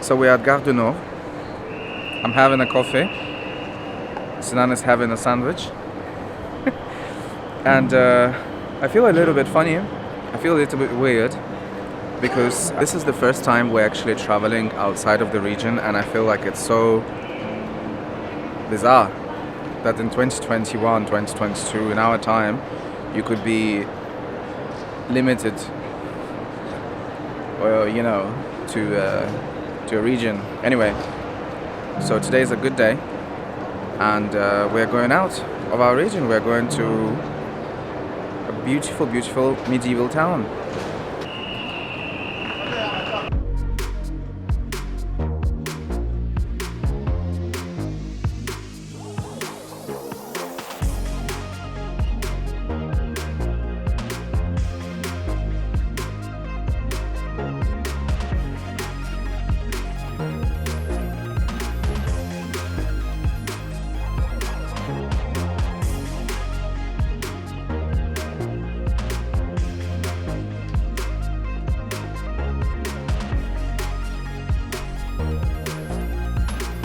So we're at Gare du Nord. I'm having a coffee. Sinan is having a sandwich. And I feel a little bit funny. I feel a little bit weird because this is the first time we're actually traveling outside of the region, and I feel like it's so bizarre that in 2021, 2022, in our time, you could be limited, or to a region. Anyway, so today is a good day, and we're going out of our region. We're going to a beautiful, beautiful medieval town.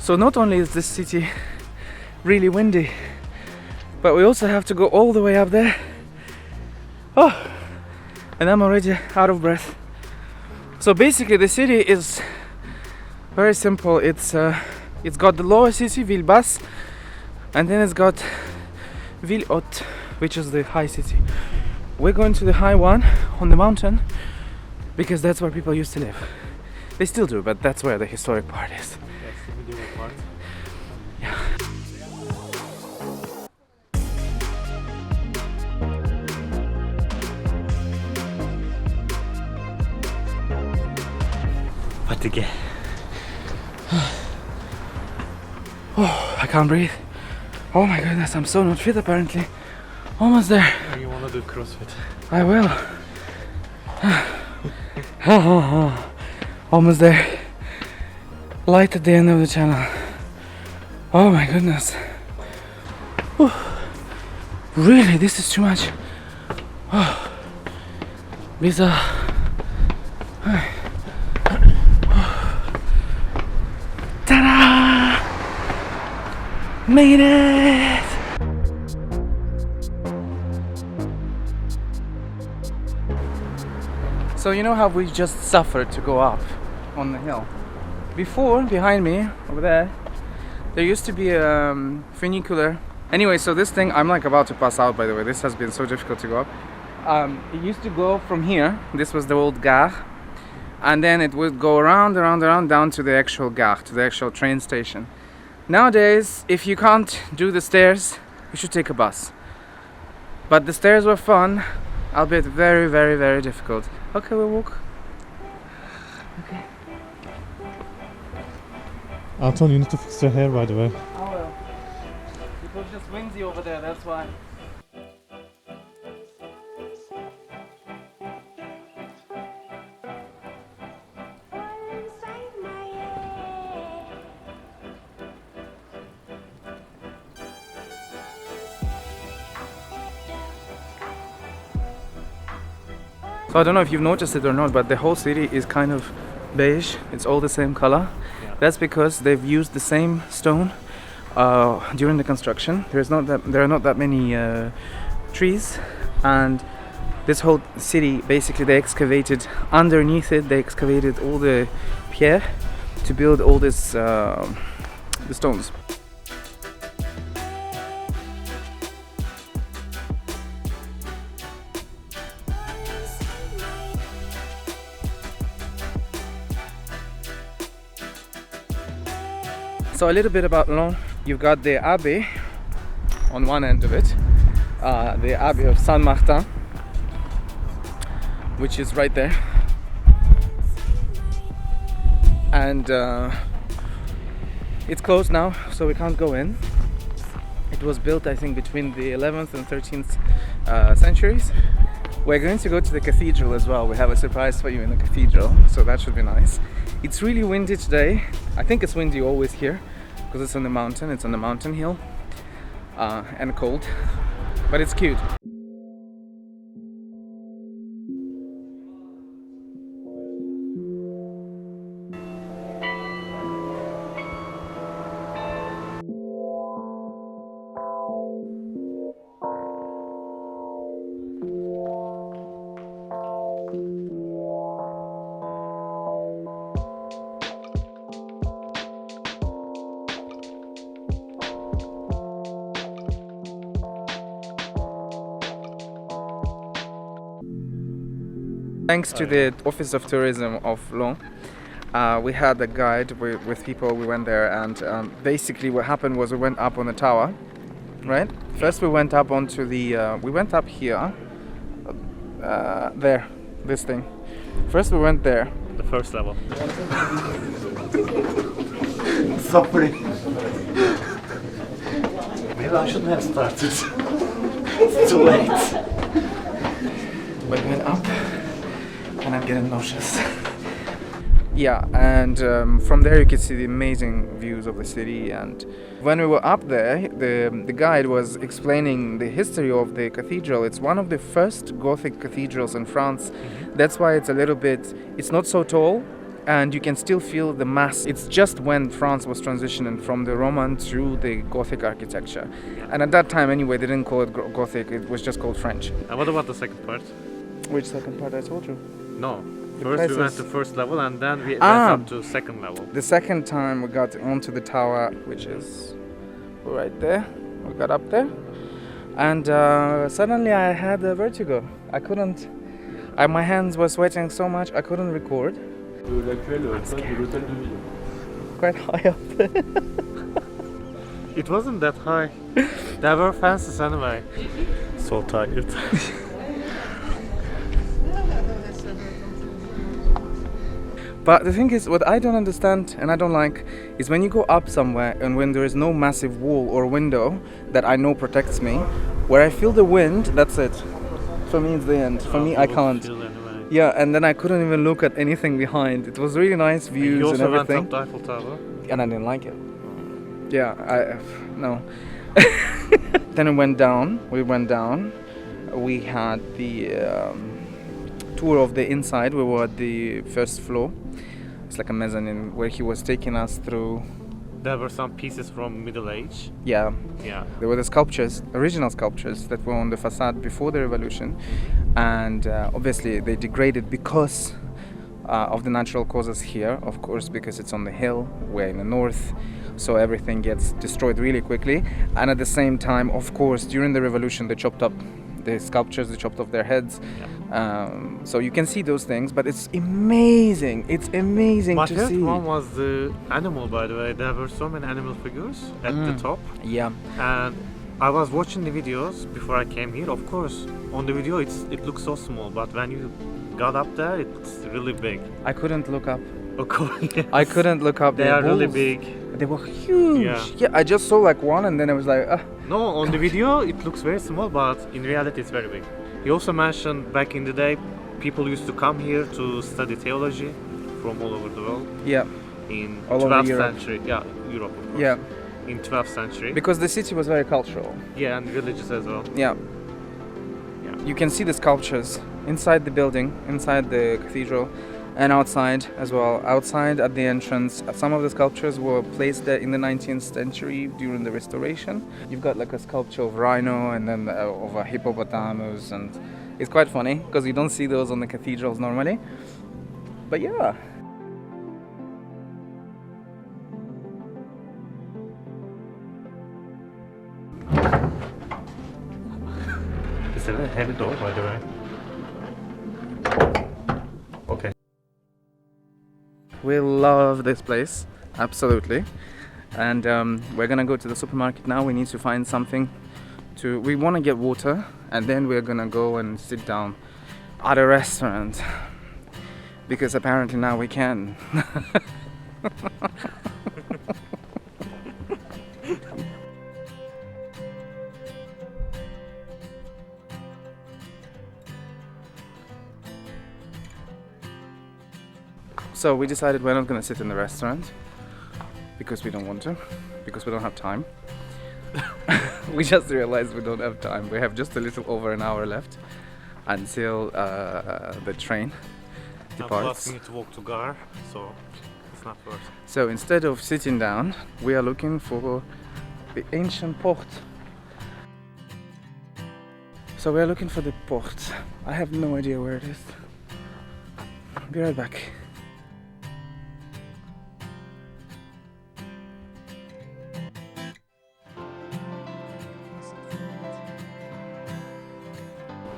So not only is this city really windy, but we also have to go all the way up there. Oh, and I'm already out of breath. So basically the city is very simple. It's got the lower city, ville basse, and then it's got ville haute, which is the high city. We're going to the high one on the mountain because that's where people used to live. They still do, but that's where the historic part is. Yeah. Fatigué. Oh, I can't breathe. Oh my goodness, I'm so not fit apparently. Almost there. You wanna do CrossFit? I will. Almost there. Light at the end of the channel. Oh my goodness. Whew. Really, this is too much. Oh. Bizarre. Ta-da! Made it! So you know how we just suffered to go up on the hill? Before, behind me, over there used to be a funicular. Anyway, so this thing, I'm like about to pass out, by the way. This has been so difficult to go up. It used to go from here. This was the old gare. And then it would go around, down to the actual gare, to the actual train station. Nowadays, if you can't do the stairs, you should take a bus. But the stairs were fun, albeit very, very, very difficult. Okay, we'll walk. Okay. Anton, you need to fix your hair, by the way. I will. It was just windy over there, that's why. So I don't know if you've noticed it or not, but the whole city is kind of beige. It's all the same color. Yeah. That's because they've used the same stone during the construction. There are not that many trees, and this whole city basically they excavated underneath it. They excavated all the pierre to build all this the stones. So a little bit about Laon. You've got the Abbey on one end of it, the Abbey of Saint-Vincent, which is right there, and it's closed now, so we can't go in. It was built, I think, between the 11th and 13th centuries. We're going to go to the cathedral as well. We have a surprise for you in the cathedral, so that should be nice. It's really windy today. I think it's windy always here because it's on the mountain, it's on the mountain hill, and cold, but it's cute. Thanks to the Office of Tourism of Laon, we had a guide with people. We went there, and basically what happened was we went up on the tower, right? First we went up onto the, we went up here, there, this thing. First we went there. The first level. Sorry. Maybe I shouldn't have started. It's too late. We went up, and I'm getting nauseous. Yeah, and from there you could see the amazing views of the city. And when we were up there, the guide was explaining the history of the cathedral. It's one of the first Gothic cathedrals in France. That's why it's a little bit, it's not so tall, and you can still feel the mass. It's just when France was transitioning from the Roman to the Gothic architecture. And at that time anyway, they didn't call it Gothic, it was just called French. And what about the second part? Which second part I told you? No. The First we went places. to first level and then we went up to second level. The second time we got onto the tower, which is right there. We got up there, and suddenly I had a vertigo. I couldn't. My hands were sweating so much I couldn't record. Quite high up there. It wasn't that high. There were fences anyway. So tired. But the thing is, what I don't understand and I don't like is when you go up somewhere and when there is no massive wall or window that I know protects me, where I feel the wind, that's it. For me, it's the end. For me, I can't. Anyway. Yeah, and then I couldn't even look at anything behind. It was really nice views You also and everything. went up the Eiffel Tower. And I didn't like it. Yeah, no. Then we went down. We had the tour of the inside. We were at the first floor. It's like a mezzanine where he was taking us through. There were some pieces from Middle Age. Yeah, Yeah. there were the sculptures, original sculptures that were on the facade before the revolution, and obviously they degraded because of the natural causes here, of course, because it's on the hill, we're in the north, so everything gets destroyed really quickly. And at the same time, of course, during the revolution they chopped up the sculptures, they chopped off their heads. So you can see those things, but it's amazing. It's amazing My to favorite see. one was the animal, by the way. There were so many animal figures at the top. Yeah, And I was watching the videos before I came here. Of course, on the video it looks so small, but when you got up there, it's really big. I couldn't look up. Of course, yes. I couldn't look up. They The are really bulls, big. They were huge. Yeah. I just saw like one, and then I was like, No, on the video it looks very small, but in reality it's very big. He also mentioned back in the day, people used to come here to study theology from all over the world. yeah, In All over 12th Europe. century. Yeah, Europe of course. yeah. In 12th century. Because the city was very cultural. Yeah, and religious as well. Yeah. Yeah. You can see the sculptures inside the building, inside the cathedral, and outside as well. Outside at the entrance, some of the sculptures were placed there in the 19th century during the restoration. You've got like a sculpture of rhino and then of a hippopotamus, and it's quite funny because you don't see those on the cathedrals normally. But yeah. It's a very heavy door, by the way. Okay. We love this place, absolutely. And we're gonna go to the supermarket now. We need to find something to. We want to get water, and then we're gonna go and sit down at a restaurant because apparently now we can. So we decided we're not going to sit in the restaurant because we don't want to, because we don't have time. We just realized we don't have time. We have just a little over an hour left until the train departs. We need to walk to Gar, so it's not worth it. So instead of sitting down, we are looking for the ancient Porte. So we are looking for the Porte. I have no idea where it is. Be right back.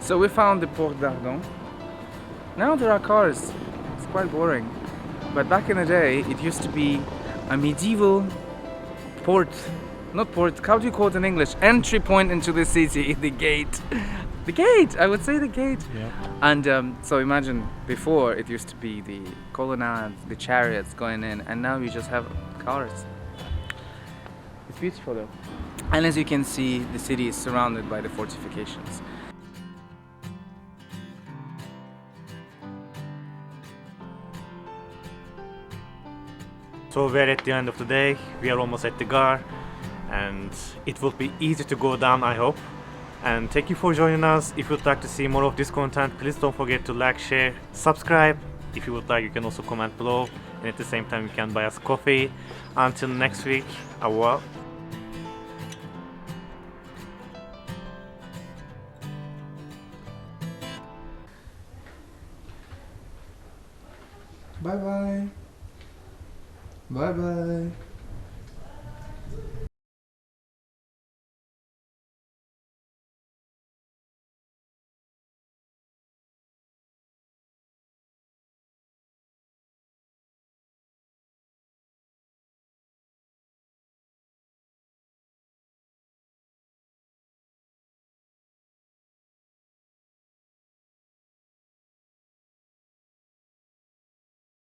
So we found the Porte d'Ardon, Now there are cars. It's quite boring. But back in the day, it used to be a medieval port. Not port, how do you call it in English? Entry point into the city, the gate. The gate! I would say the gate. Yeah. And so imagine before it used to be the colonnades, the chariots going in, and now you just have cars. It's beautiful though. And as you can see, the city is surrounded by the fortifications. So we're at the end of the day, we are almost at the Gar, and it will be easy to go down, I hope. And thank you for joining us. If you'd like to see more of this content, please don't forget to like, share, subscribe. If you would like, you can also comment below, and at the same time you can buy us coffee. Until next week, au revoir. Bye bye. Bye bye.